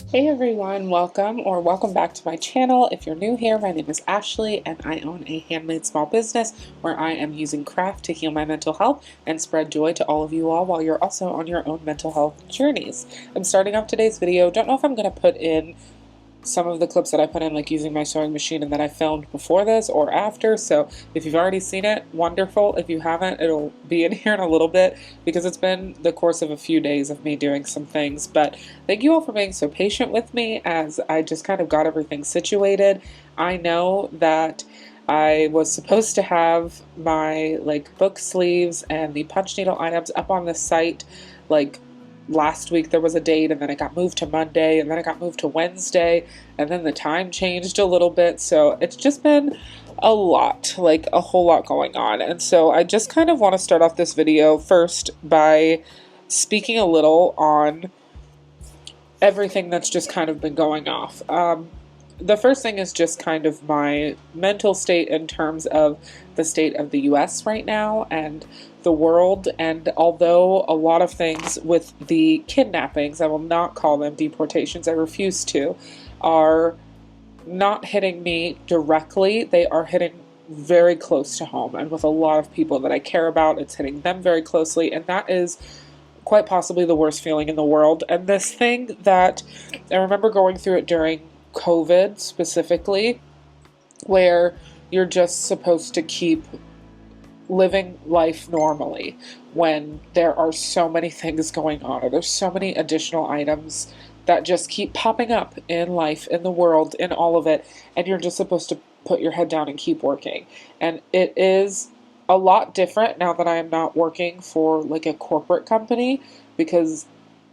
Hey everyone, welcome back to my channel. If you're new here, my name is Ashley and I own a handmade small business where I am using craft to heal my mental health and spread joy to all of you all while you're also on your own mental health journeys. I'm starting off today's video. Don't know if I'm going to put in some of the clips that I put in, like using my sewing machine and that I filmed before this or after, so if you've already seen it, wonderful. If you haven't, it'll be in here in a little bit because it's been the course of a few days of me doing some things. But thank you all for being so patient with me as I just kind of got everything situated. I know that I was supposed to have my book sleeves and the punch needle items up on the site like last week. There was a date and then it got moved to Monday and then it got moved to Wednesday and then the time changed a little bit, so it's just been a lot, like a whole lot going on. And so I just kind of want to start off this video first by speaking a little on everything that's just kind of been going off. The first thing is just kind of my mental state in terms of the state of the US right now and the world. And although a lot of things with the kidnappings, I will not call them deportations, I refuse to, are not hitting me directly, they are hitting very close to home. And with a lot of people that I care about, it's hitting them very closely. And that is quite possibly the worst feeling in the world. And this thing that I remember going through it during COVID specifically, where you're just supposed to keep living life normally when there are so many things going on, or there's so many additional items that just keep popping up in life, in the world, in all of it, and you're just supposed to put your head down and keep working. And it is a lot different now that I am not working for like a corporate company, because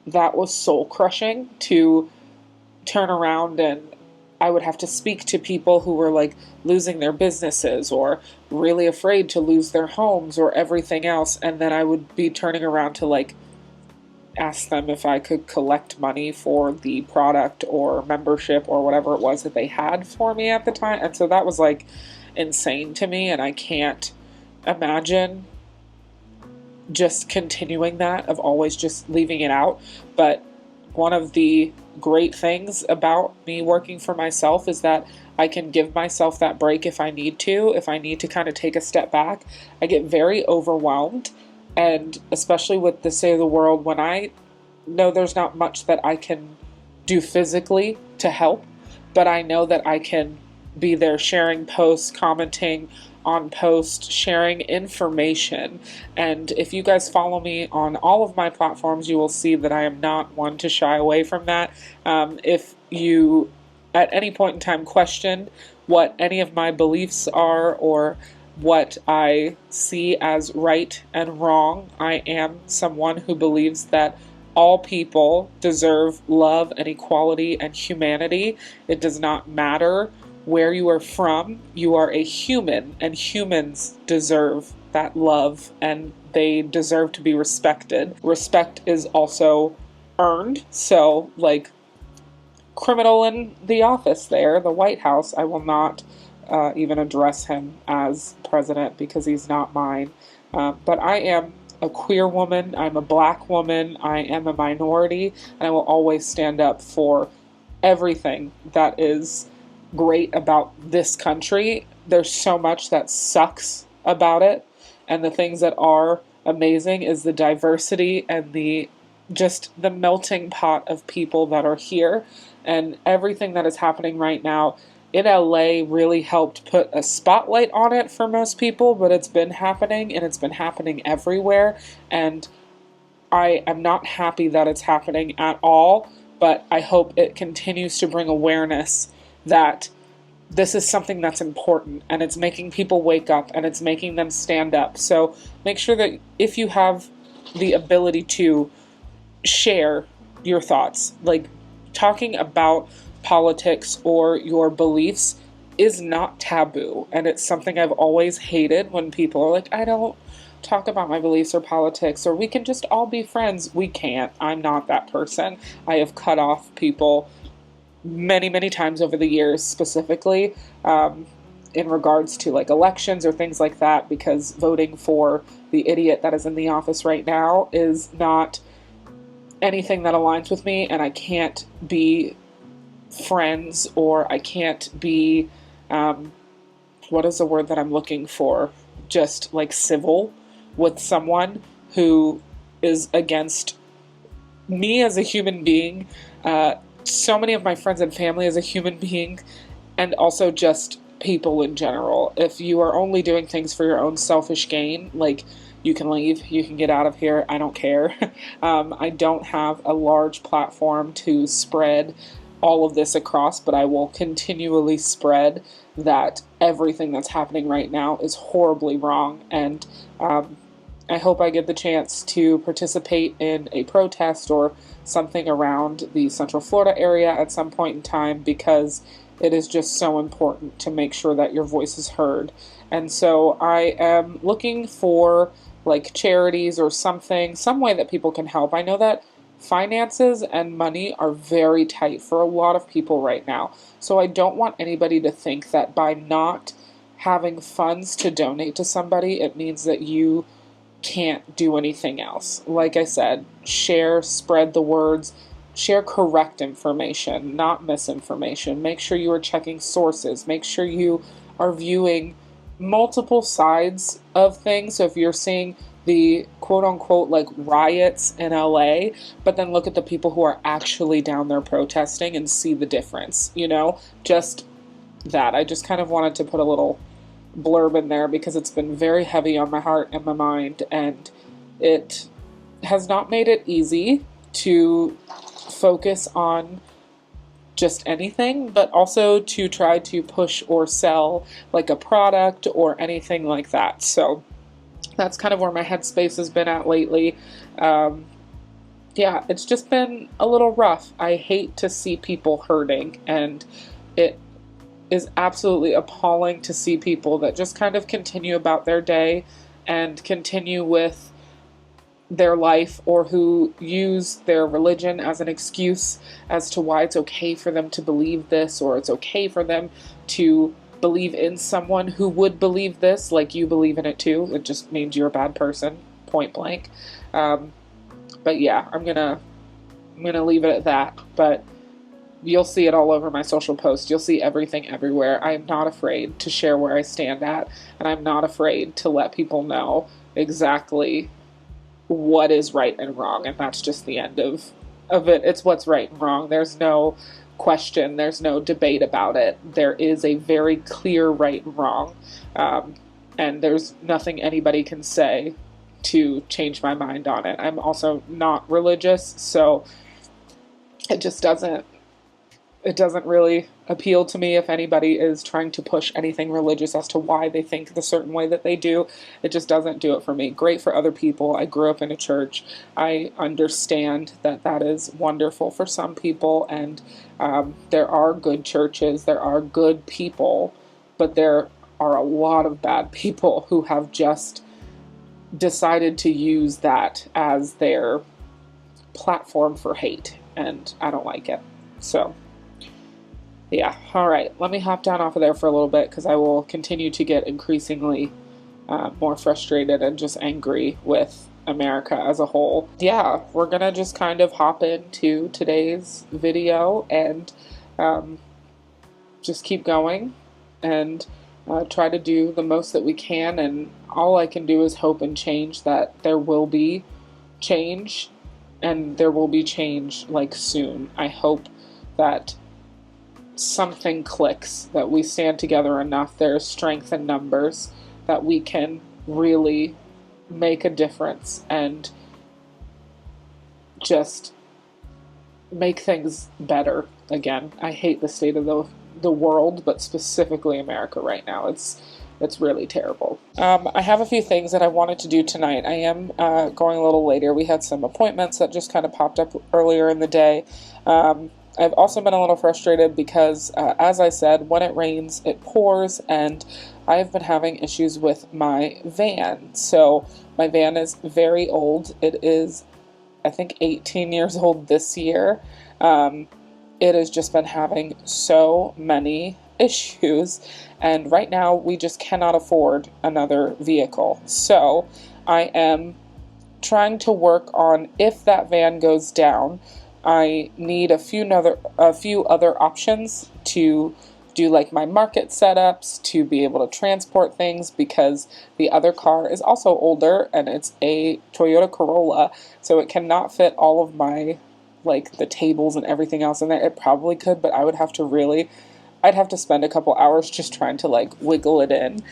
that was soul crushing to turn around and I would have to speak to people who were like losing their businesses or really afraid to lose their homes or everything else, and then I would be turning around to like ask them if I could collect money for the product or membership or whatever it was that they had for me at the time. And so that was like insane to me, and I can't imagine just continuing that, of always just leaving it out. But one of the great things about me working for myself is that I can give myself that break if I need to kind of take a step back. I get very overwhelmed, and especially with the state of the world, when I know there's not much that I can do physically to help, but I know that I can be there sharing posts, commenting on posts, sharing information. And if you guys follow me on all of my platforms, you will see that I am not one to shy away from that. If you at any point in time questioned what any of my beliefs are or what I see as right and wrong, I am someone who believes that all people deserve love and equality and humanity. It does not matter where you are from, you are a human, and humans deserve that love and they deserve to be respected. Respect is also earned, so like criminal in the office there, the White House, I will not even address him as president because he's not mine. But I am a queer woman, I'm a black woman, I am a minority, and I will always stand up for everything that is great about this country. There's so much that sucks about it, and the things that are amazing is the diversity and the melting pot of people that are here. And everything that is happening right now in LA really helped put a spotlight on it for most people, but it's been happening, and it's been happening everywhere, and I am not happy that it's happening at all, but I hope it continues to bring awareness that this is something that's important, and it's making people wake up, and it's making them stand up. So make sure that if you have the ability to share your thoughts, like talking about politics or your beliefs is not taboo, and it's something I've always hated when people are like, I don't talk about my beliefs or politics, or we can just all be friends. We can't. I'm not that person. I have cut off people many, many times over the years, specifically in regards to like elections or things like that, because voting for the idiot that is in the office right now is not anything that aligns with me, and I can't be friends, or I can't be, what is the word that I'm looking for? Just like civil with someone who is against me as a human being, so many of my friends and family as a human being, and also just people in general. If you are only doing things for your own selfish gain, like, you can leave, you can get out of here, I don't care. I don't have a large platform to spread all of this across, but I will continually spread that everything that's happening right now is horribly wrong. And I hope I get the chance to participate in a protest or something around the Central Florida area at some point in time, because it is just so important to make sure that your voice is heard. And so I am looking for like charities or something, some way that people can help. I know that finances and money are very tight for a lot of people right now. So I don't want anybody to think that by not having funds to donate to somebody, it means that you can't do anything else. Like I said, share, spread the words, share correct information, not misinformation. Make sure you are checking sources. Make sure you are viewing multiple sides of things. So if you're seeing the quote unquote like riots in LA, but then look at the people who are actually down there protesting and see the difference, just that. I just kind of wanted to put a little blurb in there because it's been very heavy on my heart and my mind, and it has not made it easy to focus on just anything, but also to try to push or sell like a product or anything like that. So that's kind of where my headspace has been at lately. Yeah, it's just been a little rough. I hate to see people hurting, and it is absolutely appalling to see people that just kind of continue about their day and continue with their life, or who use their religion as an excuse as to why it's okay for them to believe this, or it's okay for them to believe in someone who would believe this, like you believe in it too. It just means you're a bad person, point blank. But yeah, I'm gonna leave it at that. But you'll see it all over my social posts. You'll see everything everywhere. I am not afraid to share where I stand at, and I'm not afraid to let people know exactly what is right and wrong, and that's just the end of it. It's what's right and wrong. There's no question, there's no debate about it. There is a very clear right and wrong, and there's nothing anybody can say to change my mind on it. I'm also not religious, so it just doesn't really appeal to me if anybody is trying to push anything religious as to why they think the certain way that they do. It just doesn't do it for me. Great for other people. I grew up in a church. I understand that that is wonderful for some people, and there are good churches, there are good people, but there are a lot of bad people who have just decided to use that as their platform for hate, and I don't like it. So yeah, all right, let me hop down off of there for a little bit, because I will continue to get increasingly more frustrated and just angry with America as a whole. Yeah, we're gonna just kind of hop into today's video and just keep going and try to do the most that we can, and all I can do is hope and change that there will be change, and there will be change like soon. I hope that something clicks, that we stand together enough, there's strength in numbers, that we can really make a difference and just make things better again. I hate the state of the world, but specifically America right now. It's really terrible. I have a few things that I wanted to do tonight. I am going a little later. We had some appointments that just kind of popped up earlier in the day. I've also been a little frustrated because, as I said, when it rains, it pours, and I've been having issues with my van. So my van is very old. It is, I think, 18 years old this year. It has just been having so many issues, and right now we just cannot afford another vehicle. So I am trying to work on, if that van goes down, I need a few other options to do like my market setups, to be able to transport things, because the other car is also older and it's a Toyota Corolla, so it cannot fit all of my, like, the tables and everything else in there. It probably could, but I'd have to spend a couple hours just trying to like wiggle it in.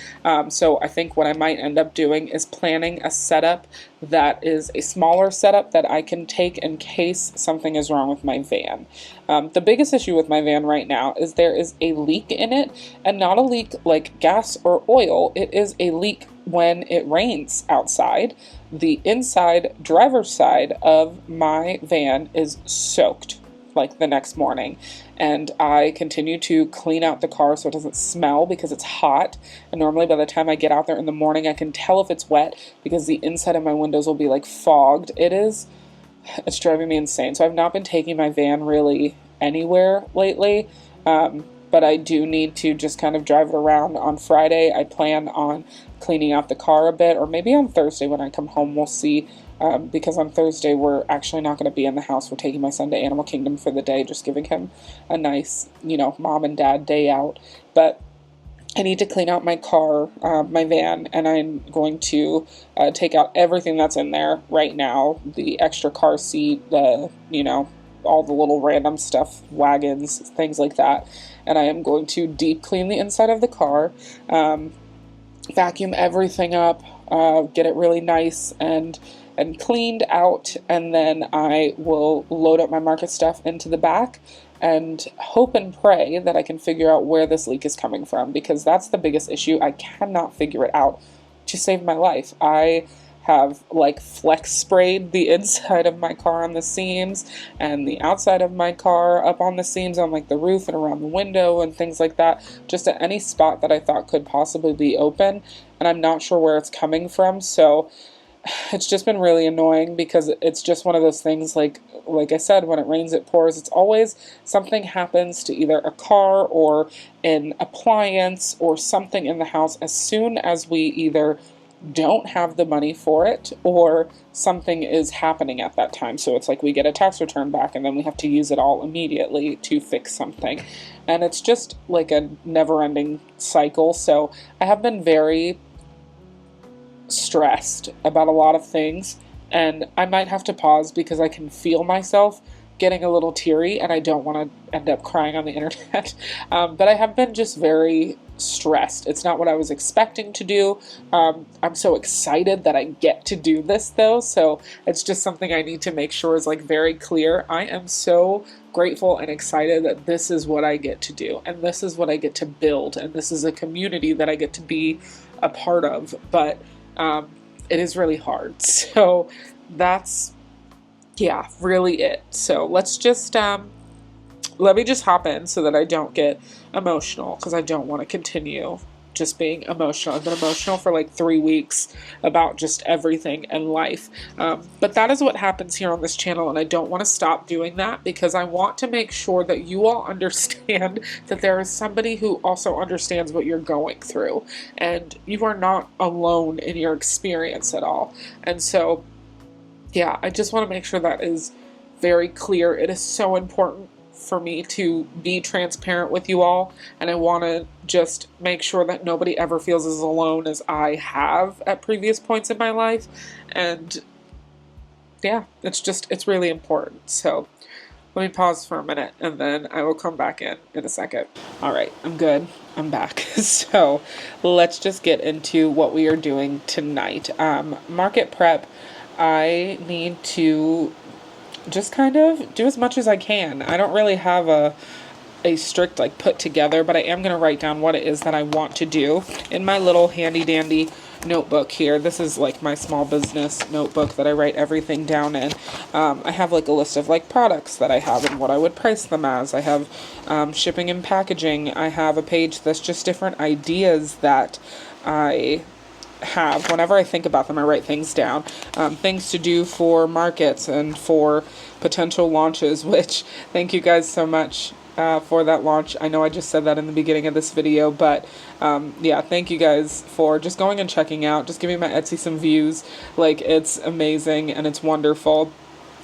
So I think what I might end up doing is planning a setup that is a smaller setup that I can take in case something is wrong with my van. The biggest issue with my van right now is there is a leak in it, and not a leak like gas or oil. It is a leak when it rains outside. The inside driver's side of my van is soaked like the next morning, and I continue to clean out the car so it doesn't smell because it's hot. And normally by the time I get out there in the morning, I can tell if it's wet because the inside of my windows will be like fogged. It's driving me insane. So I've not been taking my van really anywhere lately, but I do need to just kind of drive it around. On Friday I plan on cleaning out the car a bit, or maybe on Thursday when I come home, we'll see. Because on Thursday we're actually not going to be in the house. We're taking my son to Animal Kingdom for the day, just giving him a nice, mom and dad day out. But I need to clean out my car, my van, and I'm going to take out everything that's in there right now. The extra car seat, all the little random stuff, wagons, things like that. And I am going to deep clean the inside of the car, vacuum everything up, get it really nice and cleaned out, and then I will load up my market stuff into the back and hope and pray that I can figure out where this leak is coming from, because that's the biggest issue. I cannot figure it out to save my life. I have like flex sprayed the inside of my car on the seams and the outside of my car up on the seams on like the roof and around the window and things like that, just at any spot that I thought could possibly be open, and I'm not sure where it's coming from. So it's just been really annoying because it's just one of those things, like I said, when it rains it pours. It's always something happens to either a car or an appliance or something in the house as soon as we either don't have the money for it or something is happening at that time. So it's like we get a tax return back and then we have to use it all immediately to fix something. And it's just like a never-ending cycle. So I have been very stressed about a lot of things, and I might have to pause because I can feel myself getting a little teary and I don't want to end up crying on the internet. But I have been just very stressed. It's not what I was expecting to do. I'm so excited that I get to do this though, so it's just something I need to make sure is like very clear. I am so grateful and excited that this is what I get to do, and this is what I get to build, and this is a community that I get to be a part of. But it is really hard. So that's, yeah, really it. So let's just, let me just hop in so that I don't get emotional, because I don't want to continue just being emotional. I've been emotional for like 3 weeks about just everything in life. But that is what happens here on this channel, and I don't want to stop doing that because I want to make sure that you all understand that there is somebody who also understands what you're going through, and you are not alone in your experience at all. And so, yeah, I just want to make sure that is very clear. It is so important for me to be transparent with you all, and I want to just make sure that nobody ever feels as alone as I have at previous points in my life. And yeah, it's really important. So let me pause for a minute and then I will come back in a second. All right, I'm good. I'm back. So let's just get into what we are doing tonight. Market prep. I need to just kind of do as much as I can. I don't really have a strict like put together, but I am going to write down what it is that I want to do in my little handy dandy notebook here. This is like my small business notebook that I write everything down in. I have like a list of like products that I have and what I would price them as. I have shipping and packaging. I have a page that's just different ideas that I have. Whenever I think about them, I write things down. Things to do for markets and for potential launches, which thank you guys so much for that launch. I know I just said that in the beginning of this video, but yeah, thank you guys for just going and checking out, just giving my Etsy some views. Like, it's amazing and it's wonderful.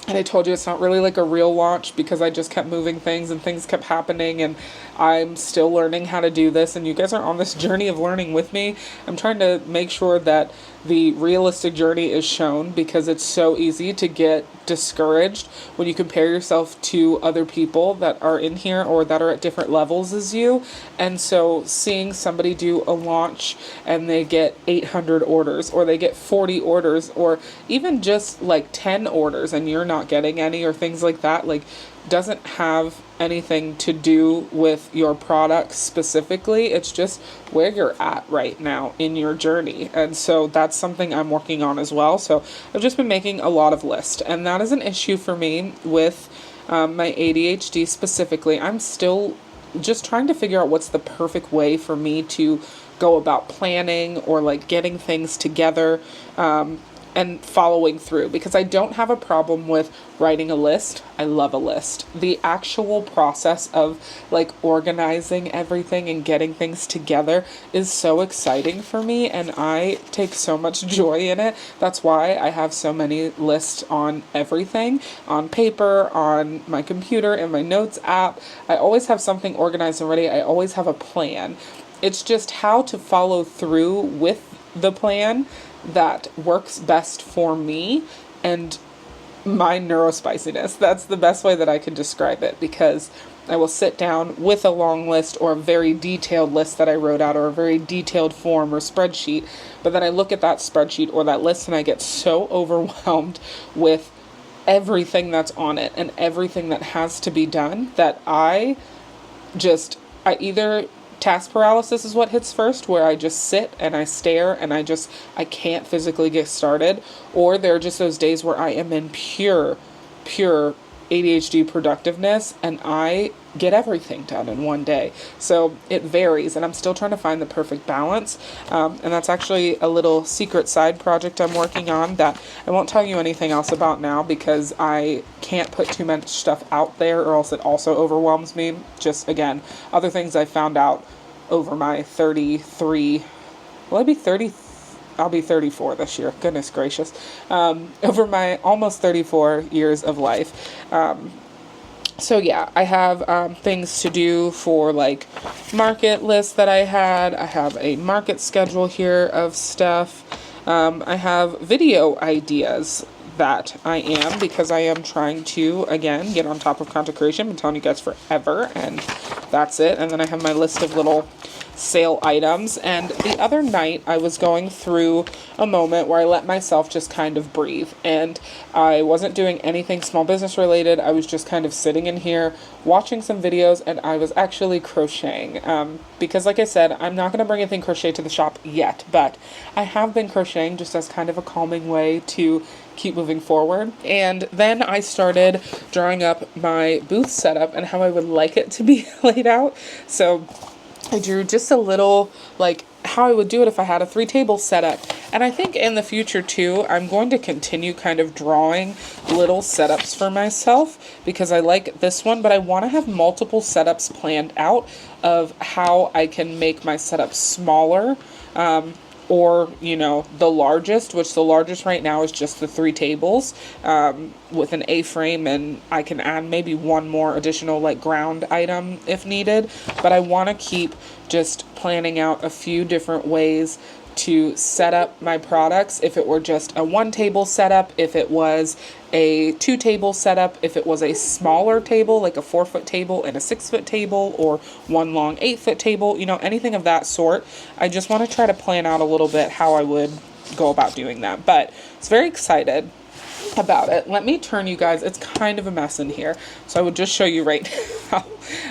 And I told you it's not really like a real launch because I just kept moving things and things kept happening, and I'm still learning how to do this, and you guys are on this journey of learning with me. I'm trying to make sure that the realistic journey is shown, because it's so easy to get discouraged when you compare yourself to other people that are in here or that are at different levels as you. And so seeing somebody do a launch and they get 800 orders, or they get 40 orders, or even just like 10 orders and you're not getting any, or things like that, like, doesn't have anything to do with your product specifically. It's just where you're at right now in your journey. And so that's something I'm working on as well. So I've just been making a lot of lists, and that is an issue for me with my ADHD specifically. I'm still just trying to figure out what's the perfect way for me to go about planning or like getting things together, and following through, because I don't have a problem with writing a list. I love a list. The actual process of like organizing everything and getting things together is so exciting for me, and I take so much joy in it. That's why I have so many lists on everything, on paper, on my computer, in my notes app. I always have something organized and ready. I always have a plan. It's just how to follow through with the plan that works best for me and my neurospiciness. That's the best way that I can describe it, because I will sit down with a long list or a very detailed list that I wrote out, or a very detailed form or spreadsheet, but then I look at that spreadsheet or that list and I get so overwhelmed with everything that's on it and everything that has to be done that I either task paralysis is what hits first, where I just sit and I stare and I can't physically get started, or there are just those days where I am in pure ADHD productiveness and I get everything done in one day. So it varies, and I'm still trying to find the perfect balance. And that's actually a little secret side project I'm working on that I won't tell you anything else about now, because I can't put too much stuff out there or else it also overwhelms me. Just, again, other things I found out over my 33, will I be 30? I'll be 34 this year. Goodness gracious. Over my almost 34 years of life. So yeah, I have things to do for like market lists that I had. I have a market schedule here of stuff. I have video ideas that I am, because I am trying to, again, get on top of content creation. I've been telling you guys forever, and that's it. And then I have my list of little sale items. And the other night I was going through a moment where I let myself just kind of breathe, and I wasn't doing anything small business related. I was just kind of sitting in here watching some videos, and I was actually crocheting, because like I said, I'm not going to bring anything crochet to the shop yet, but I have been crocheting just as kind of a calming way to keep moving forward. And then I started drawing up my booth setup and how I would like it to be laid out. So I drew just a little, like, how I would do it if I had a 3-table setup. And I think in the future too, I'm going to continue kind of drawing little setups for myself, because I like this one, but I want to have multiple setups planned out of how I can make my setup smaller, or, you know, the largest, which the largest right now is just the 3 tables, with an A-frame, and I can add maybe one more additional like ground item if needed. But I want to keep just planning out a few different ways to set up my products. If it were just a 1-table setup, if it was a 2-table setup, if it was a smaller table, like a 4-foot table and a 6-foot table, or one long 8-foot table, you know, anything of that sort. I just want to try to plan out a little bit how I would go about doing that. But it's very excited about it. Let me turn you guys, it's kind of a mess in here, so I would just show you right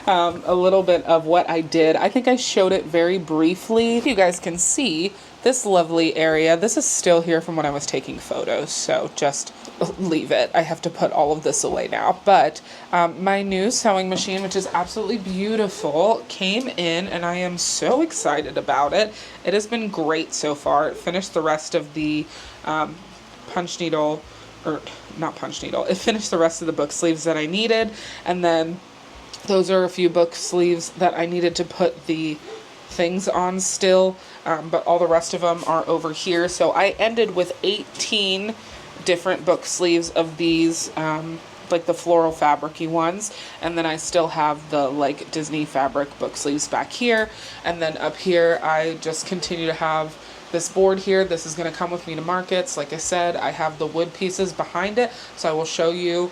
now a little bit of what I did. I think I showed it very briefly. You guys can see this lovely area. This is still here from when I was taking photos, so just leave it. I have to put all of this away now. But my new sewing machine, which is absolutely beautiful, came in, and I am so excited about it. It has been great so far. It finished the rest of the punch needle, or not punch needle, it finished the rest of the book sleeves that I needed, and then those are a few book sleeves that I needed to put the things on still, but all the rest of them are over here. So I ended with 18 different book sleeves of these, like the floral fabric-y ones, and then I still have the like Disney fabric book sleeves back here. And then up here I just continue to have this board here. This is going to come with me to markets. Like I said, I have the wood pieces behind it, so I will show you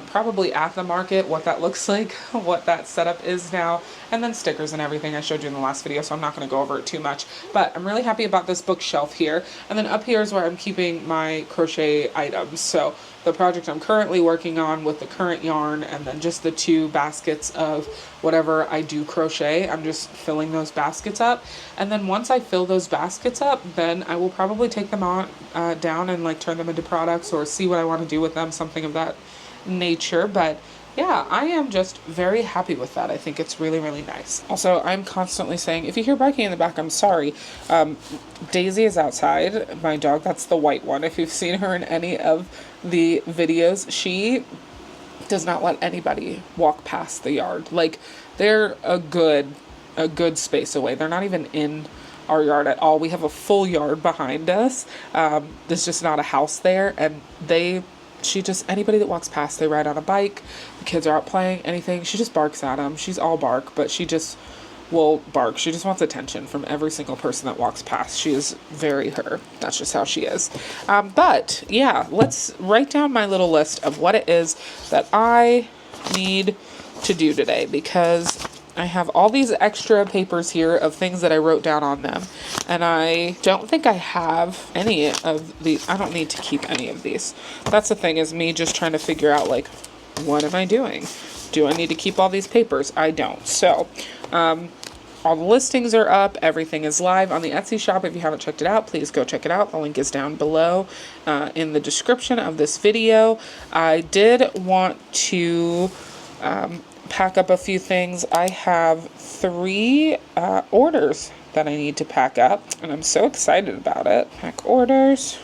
probably at the market what that looks like, what that setup is now, and then stickers and everything I showed you in the last video, so I'm not going to go over it too much. But I'm really happy about this bookshelf here. And then up here is where I'm keeping my crochet items. So the project I'm currently working on with the current yarn, and then just the 2 baskets of whatever I do crochet. I'm just filling those baskets up. And then once I fill those baskets up, then I will probably take them on down and like turn them into products or see what I want to do with them, something of that nature. But yeah, I am just very happy with that. I think it's really, really nice. Also, I'm constantly saying, if you hear barking in the back, I'm sorry. Daisy is outside, my dog. That's the white one. If you've seen her in any of the videos, she does not let anybody walk past the yard. Like, they're a good space away. They're not even in our yard at all. We have a full yard behind us. There's just not a house there, and she just, anybody that walks past, they ride on a bike, the kids are out playing, anything, she just barks at them. She's all bark, but she just will bark. She just wants attention from every single person that walks past. She is very her. That's just how she is. But yeah, let's write down my little list of what it is that I need to do today, because I have all these extra papers here of things that I wrote down on them, and I don't think I have any of the, I don't need to keep any of these. That's the thing, is me just trying to figure out, like, what am I doing? Do I need to keep all these papers? I don't. So, all the listings are up. Everything is live on the Etsy shop. If you haven't checked it out, please go check it out. The link is down below in the description of this video. I did want to pack up a few things. I have 3 orders that I need to pack up, and I'm so excited about it. Pack orders.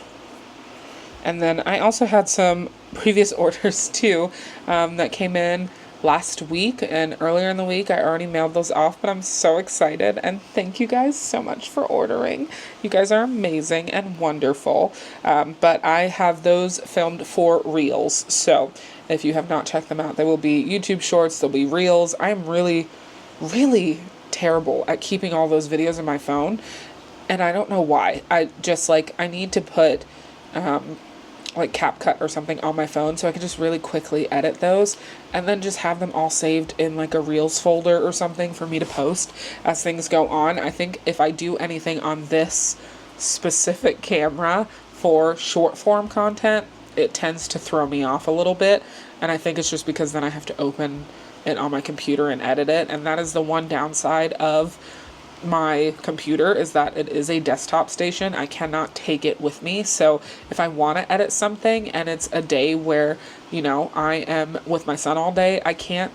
And then I also had some previous orders too that came in last week and earlier in the week. I already mailed those off, but I'm so excited, and thank you guys so much for ordering. You guys are amazing and wonderful. But I have those filmed for Reels, so if you have not checked them out, they will be YouTube Shorts, they'll be Reels. I'm really, really terrible at keeping all those videos in my phone, and I don't know why. I just, like, I need to put like CapCut or something on my phone so I can just really quickly edit those, and then just have them all saved in like a Reels folder or something for me to post as things go on. I think if I do anything on this specific camera for short form content, it tends to throw me off a little bit, and I think it's just because then I have to open it on my computer and edit it, and that is the one downside of my computer, is that it is a desktop station. I cannot take it with me. So if I want to edit something and it's a day where, you know, I am with my son all day, I can't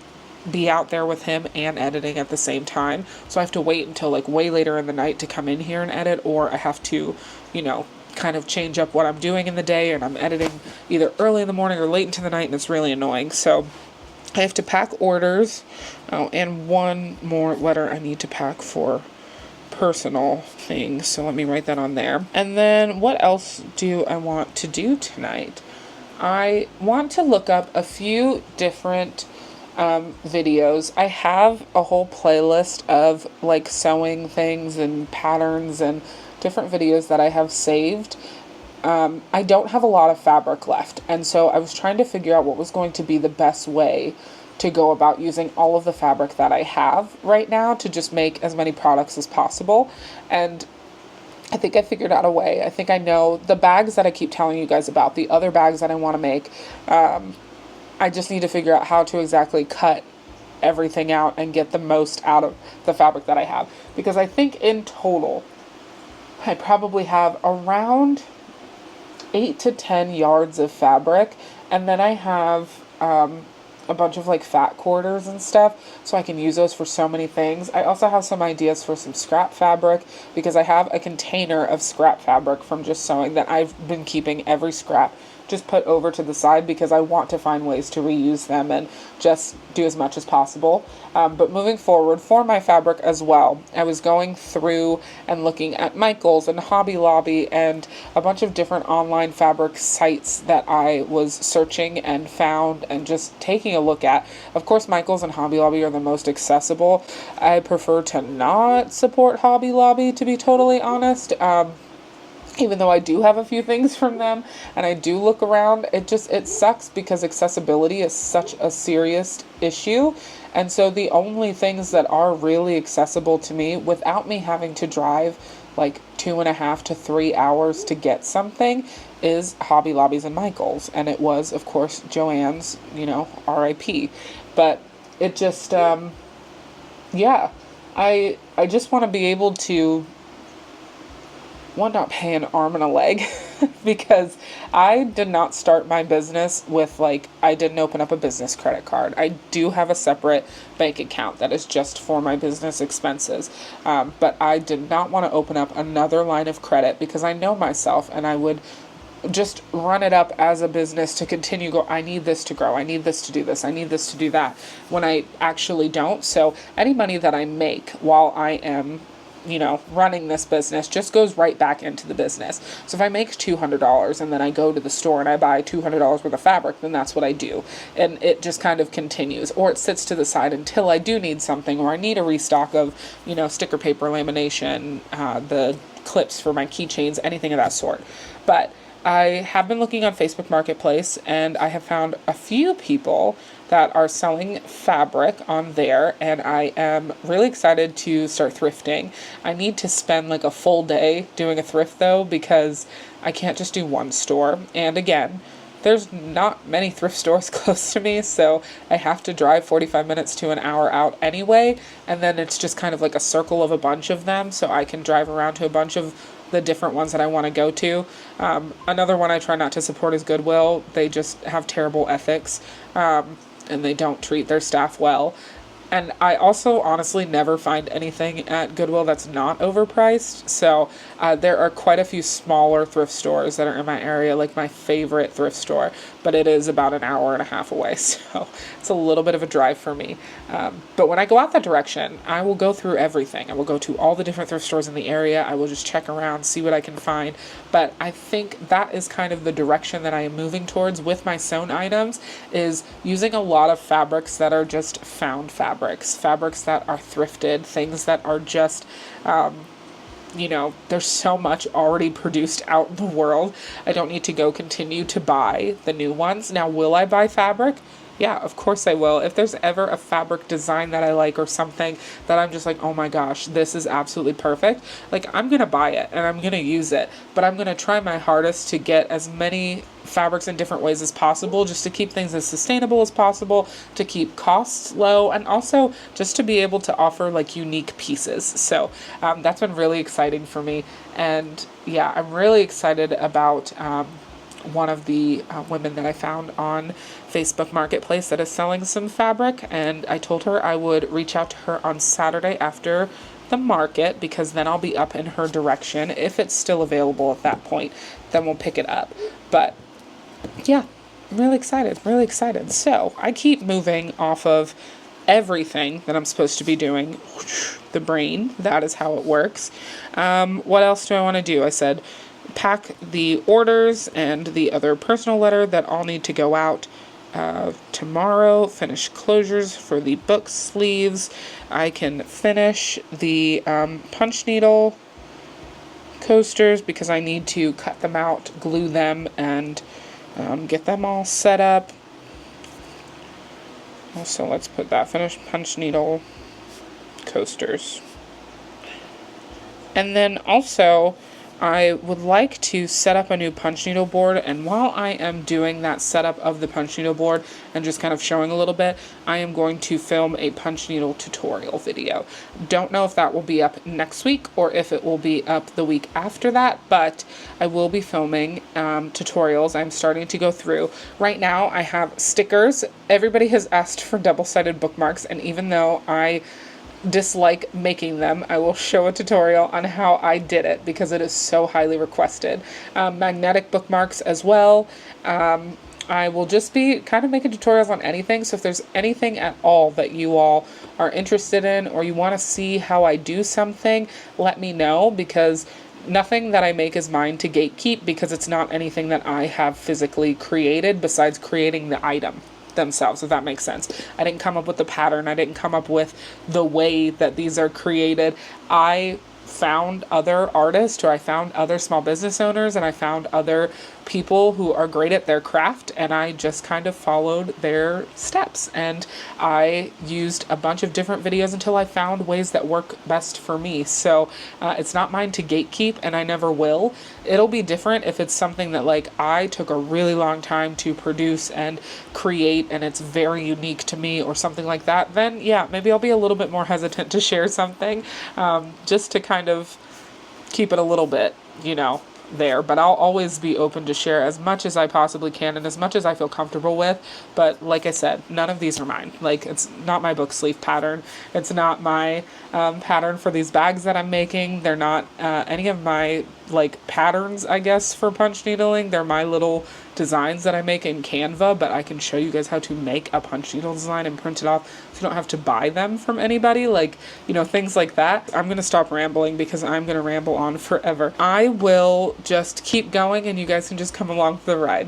be out there with him and editing at the same time. So I have to wait until like way later in the night to come in here and edit, or I have to, you know, kind of change up what I'm doing in the day, and I'm editing either early in the morning or late into the night, and it's really annoying. So I have to pack orders. Oh, and one more letter I need to pack for personal things, so let me write that on there. And then what else do I want to do tonight? I want to look up a few different videos. I have a whole playlist of like sewing things and patterns and different videos that I have saved. I don't have a lot of fabric left, and so I was trying to figure out what was going to be the best way to go about using all of the fabric that I have right now to just make as many products as possible. And I think I figured out a way. I think I know the bags that I keep telling you guys about, the other bags that I want to make. I just need to figure out how to exactly cut everything out and get the most out of the fabric that I have. Because I think in total, I probably have around 8 to 10 yards of fabric. And then I have a bunch of like fat quarters and stuff, so I can use those for so many things. I also have some ideas for some scrap fabric, because I have a container of scrap fabric from just sewing that I've been keeping every scrap just put over to the side because I want to find ways to reuse them and just do as much as possible. But moving forward for my fabric as well, I was going through and looking at Michaels and Hobby Lobby and a bunch of different online fabric sites that I was searching and found and just taking a look at. Of course, Michaels and Hobby Lobby are the most accessible. I prefer to not support Hobby Lobby, to be totally honest. Even though I do have a few things from them and I do look around, it sucks because accessibility is such a serious issue. And so the only things that are really accessible to me without me having to drive like 2.5 to 3 hours to get something is Hobby Lobbies and Michaels. And it was, of course, Joann's, RIP. But it just, yeah, I just want to be able to, one, not pay an arm and a leg because I did not start my business with I didn't open up a business credit card. I do have a separate bank account that is just for my business expenses. But I did not want to open up another line of credit because I know myself and I would just run it up as a business to continue I need this to grow. I need this to do this. I need this to do that when I actually don't. So any money that I make while I am running this business just goes right back into the business. So if I make $200 and then I go to the store and I buy $200 worth of fabric, then that's what I do. And it just kind of continues, or it sits to the side until I do need something, or I need a restock of, sticker paper, lamination, the clips for my keychains, anything of that sort. But I have been looking on Facebook Marketplace and I have found a few people that are selling fabric on there, and I am really excited to start thrifting. I need to spend a full day doing a thrift though, because I can't just do one store. And again, there's not many thrift stores close to me, so I have to drive 45 minutes to an hour out anyway, and then it's just kind of like a circle of a bunch of them, so I can drive around to a bunch of the different ones that I want to go to. Another one I try not to support is Goodwill. They just have terrible ethics, and they don't treat their staff well. And I also honestly never find anything at Goodwill that's not overpriced. So there are quite a few smaller thrift stores that are in my area, like my favorite thrift store, but it is about an hour and a half away. So it's a little bit of a drive for me. But when I go out that direction, I will go through everything. I will go to all the different thrift stores in the area. I will just check around, see what I can find. But I think that is kind of the direction that I am moving towards with my sewn items, is using a lot of fabrics that are just found fabrics that are thrifted, things that are just, there's so much already produced out in the world. I don't need to go continue to buy the new ones. Now, will I buy fabric? Yeah, of course I will. If there's ever a fabric design that I like or something that I'm just like, oh my gosh, this is absolutely perfect, I'm going to buy it and I'm going to use it. But I'm going to try my hardest to get as many fabrics in different ways as possible, just to keep things as sustainable as possible, to keep costs low, and also just to be able to offer unique pieces. So that's been really exciting for me. And yeah, I'm really excited about one of the women that I found on Facebook Marketplace that is selling some fabric, and I told her I would reach out to her on Saturday after the market, because then I'll be up in her direction. If it's still available at that point, then we'll pick it up. But yeah, I'm really excited. So I keep moving off of everything that I'm supposed to be doing. The brain, that is how it works. What else do I want to do? I said pack the orders and the other personal letter that all need to go out tomorrow. Finish closures for the book sleeves. I can finish the punch needle coasters because I need to cut them out, glue them, and get them all set up. So let's put that, finish punch needle coasters. And then also, I would like to set up a new punch needle board, and while I am doing that setup of the punch needle board and just kind of showing a little bit, I am going to film a punch needle tutorial video. Don't know if that will be up next week or if it will be up the week after that, but I will be filming tutorials. I'm starting to go through. Right now I have stickers. Everybody has asked for double-sided bookmarks, and even though I dislike making them, I will show a tutorial on how I did it because it is so highly requested. Magnetic bookmarks as well. I will just be kind of making tutorials on anything. So if there's anything at all that you all are interested in, or you want to see how I do something, let me know, because nothing that I make is mine to gatekeep, because it's not anything that I have physically created besides creating the item themselves, if that makes sense. I didn't come up with the pattern. I didn't come up with the way that these are created. I found other artists, or I found other small business owners, and I found other people who are great at their craft, and I just kind of followed their steps, and I used a bunch of different videos until I found ways that work best for me. So it's not mine to gatekeep, and I never will. It'll be different if it's something that like I took a really long time to produce and create, and it's very unique to me, or something like that. Then yeah, maybe I'll be a little bit more hesitant to share something, just to kind of keep it a little bit, there. But I'll always be open to share as much as I possibly can and as much as I feel comfortable with. But like I said, none of these are mine. Like, it's not my book sleeve pattern. It's not my pattern for these bags that I'm making. They're not any of my like patterns, I guess, for punch needling. They're my little designs that I make in Canva, but I can show you guys how to make a punch needle design and print it off so you don't have to buy them from anybody, like, things like that. I'm gonna stop rambling because I'm gonna ramble on forever. I will just keep going, and you guys can just come along for the ride.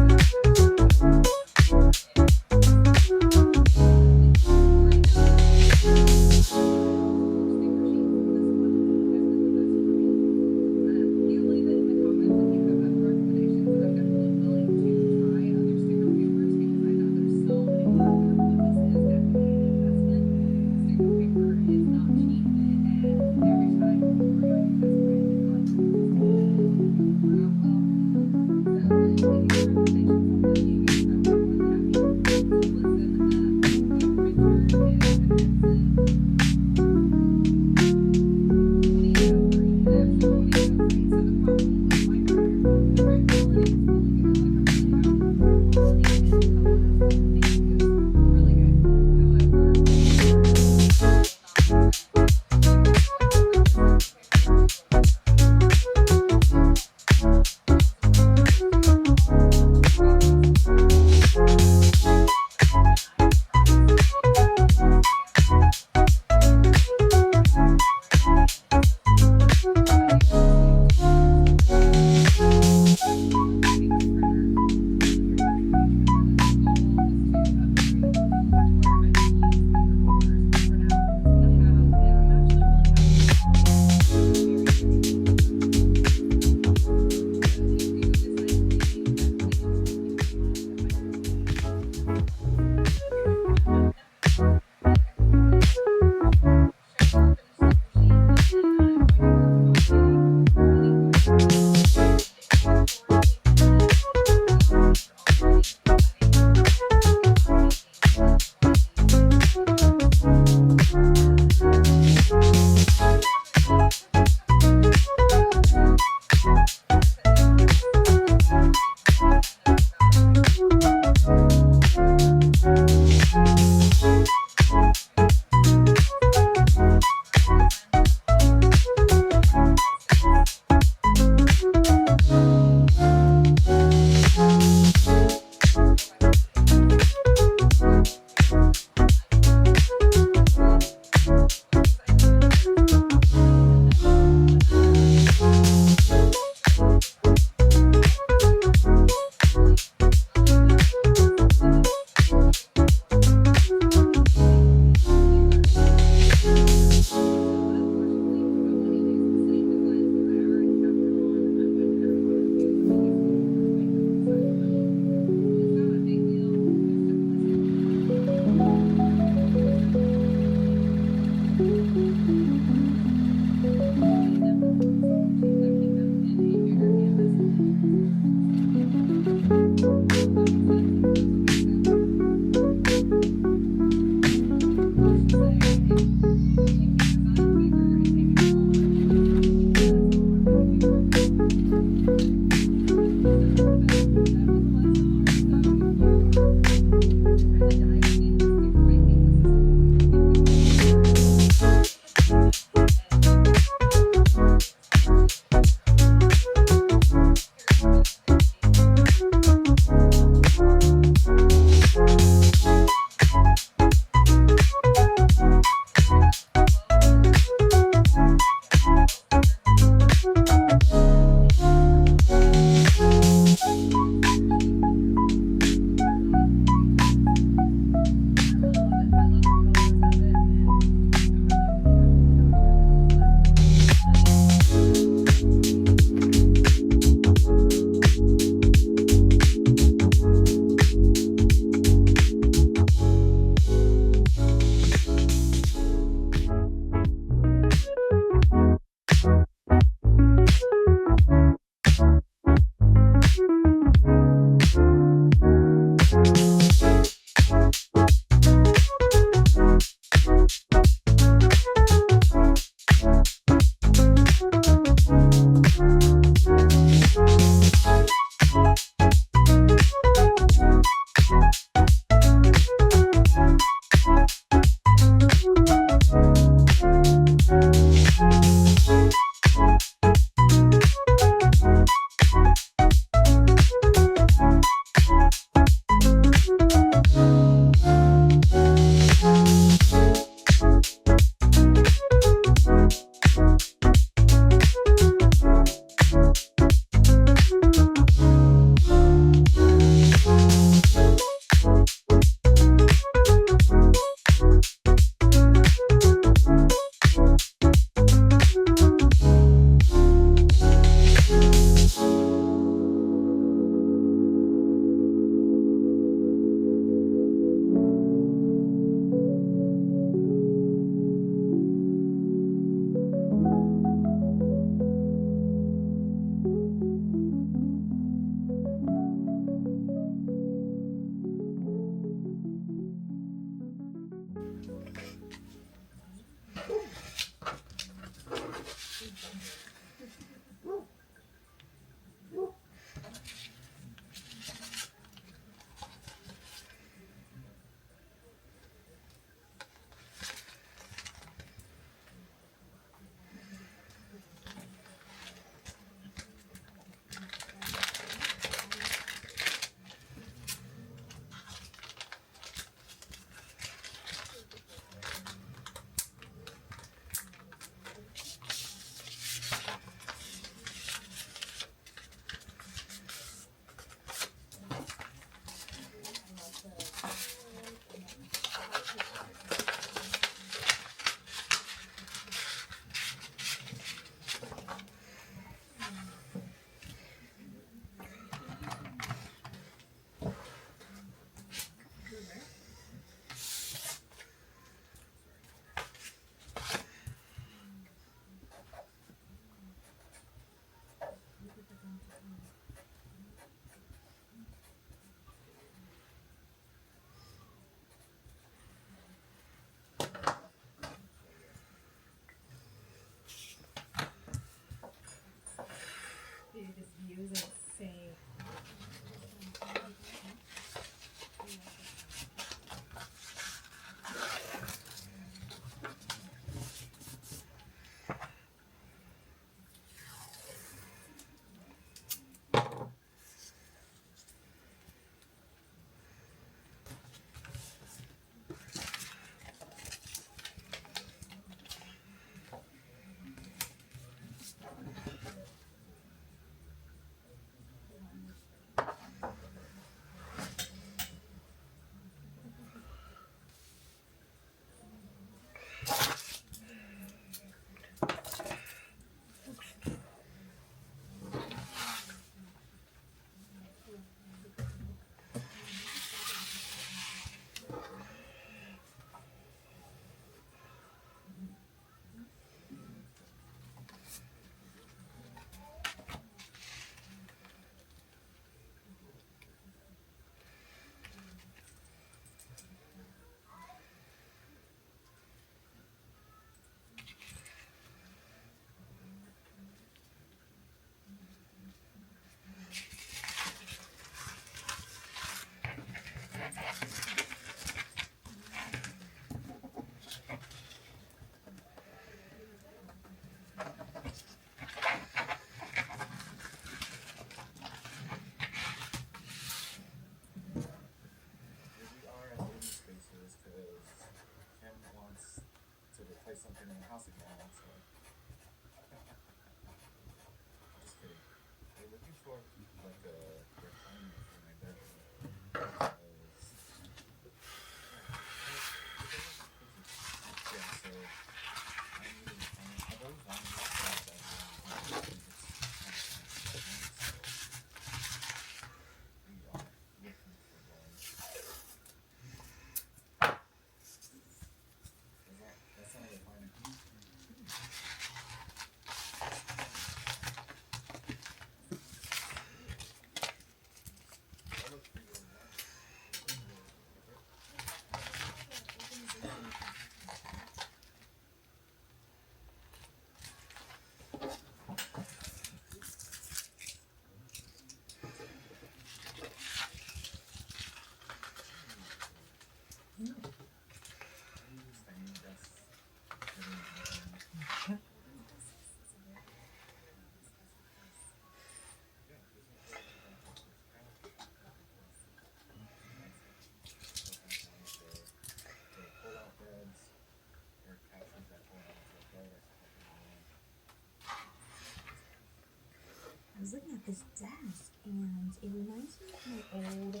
I was looking at this desk, and it reminds me of my old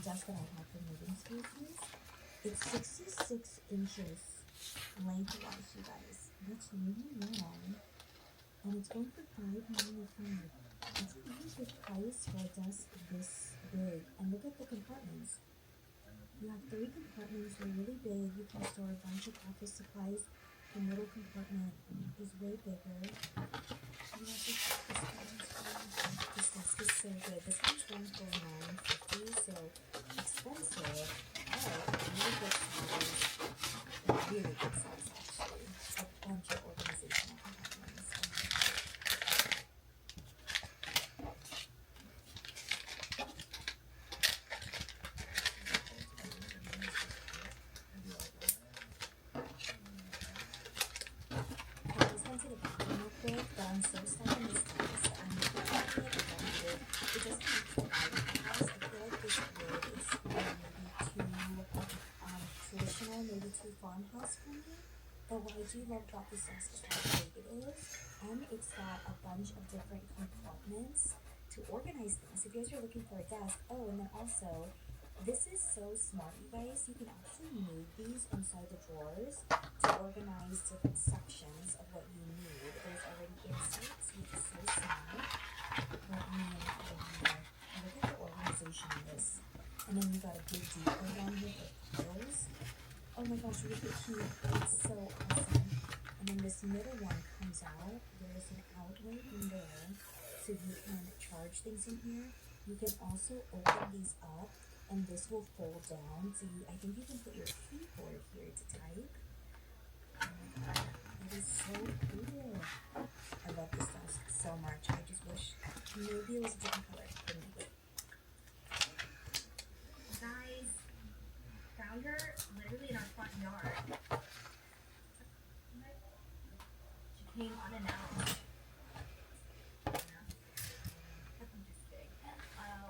desk that I had for moving spaces. It's 66 inches lengthwise, you guys. That's really long, and it's going for $5.95. That's a really good price for a desk this big. And look at the compartments. You have 3 compartments. They're really big. You can store a bunch of office supplies. The middle compartment is way bigger. You have this desk is so good. This one's going for $9.50, so expensive, but really good size. Really good size, actually. A bunch of organizational compartments. I just went to the bathroom real quick, but I'm so stuck in this desk that I'm looking at it wood. It doesn't have to buy the house. I feel like this wood is maybe too traditional, maybe too farmhouse for me. But what I do love about this desk is how big it is, and it's got a bunch of different compartments to organize things. If you guys are looking for a desk, oh, and then also, this is so smart, you guys. You can actually move these inside the drawers to organize different sections of what you need. There's already inserts, which is so smart. Let me look at the organization of this. And then you got a big detail down here for piles. Oh my gosh, look at cute. It's so awesome. And then this middle one comes out. There's an outlet in there, so you can charge things in here. You can also open these up, and this will fold down. So I think you can put your keyboard here to type. It is so cool. I love this desk so much. I just wish maybe it was a different color. But maybe. Guys, found her literally in our front yard. She came unannounced. I'm just kidding.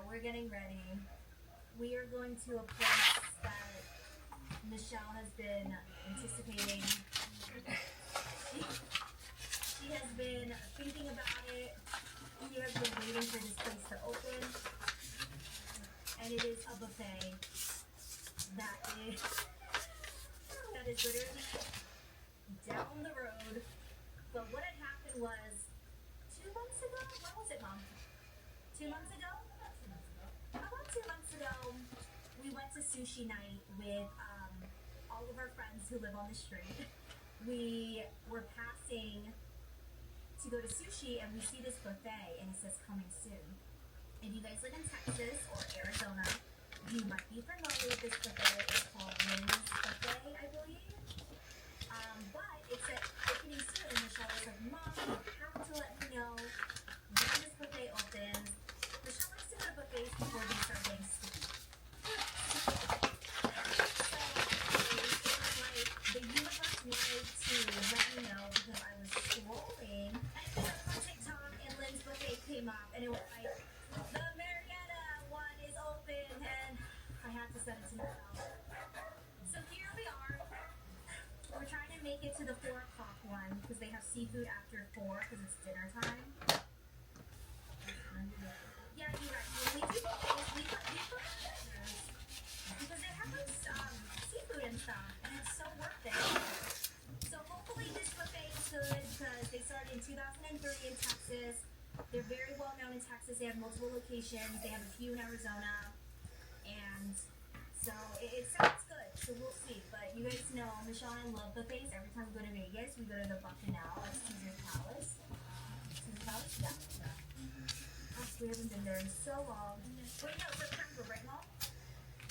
We're getting ready. We are going to a place that Michelle has been anticipating. She has been thinking about it. She has been waiting for this place to open. And it is a buffet that is literally down the road. But what had happened was 2 months ago. When was it, Mom? 2 months ago? About 2 months ago, we went to sushi night with all of our friends who live on the street. We were passing to go to sushi, and we see this buffet, and it says coming soon. If you guys live in Texas or Arizona, you might be familiar with this buffet. It's called Lynn's Buffet, I believe. But it said opening soon, and Michelle was like, Mom, you have to let me know when this buffet opens. Michelle likes to go to buffets before they start getting sticky. So the universe wanted to let me know because I was scrolling, and it was on TikTok, and Lynn's Buffet came up, and it was like, the Marietta one is open, and I had to send it to Michelle. So here we are. We're trying to make it to the 4 o'clock one because they have seafood after 4 because it's dinner time. Yeah, you're right. When we do buffets, we put vendors because they have like seafood and stuff, and it's so worth it. So hopefully this buffet is good because they started in 2003 in Texas. They're very well known in Texas. They have multiple locations. They have a few in Arizona, and so it sounds good. So we'll see. But you guys know Michelle and I love buffets. Every time we go to Vegas, we go to the Bacchanal at Caesar's Palace. Caesar's Palace, yeah. We haven't been there in so long. Wait, no, September, right, Mom?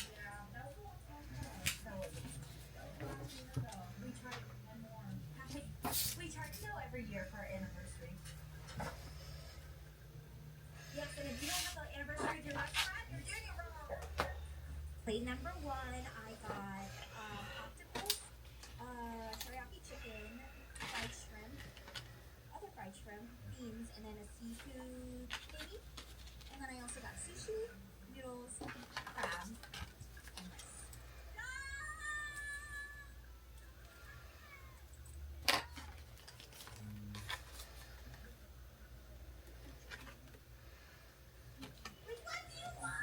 Yeah, that was a long time ago. That was We try one more. We try to go every year for our anniversary. Yes, and if you don't have the anniversary of your restaurant, you're doing it wrong. Plate number 1, I got octopus, teriyaki chicken, fried shrimp, other fried shrimp, beans, and then a seafood thingy. And then I also got sushi, noodles, crab, and rice. Wait, what do you want?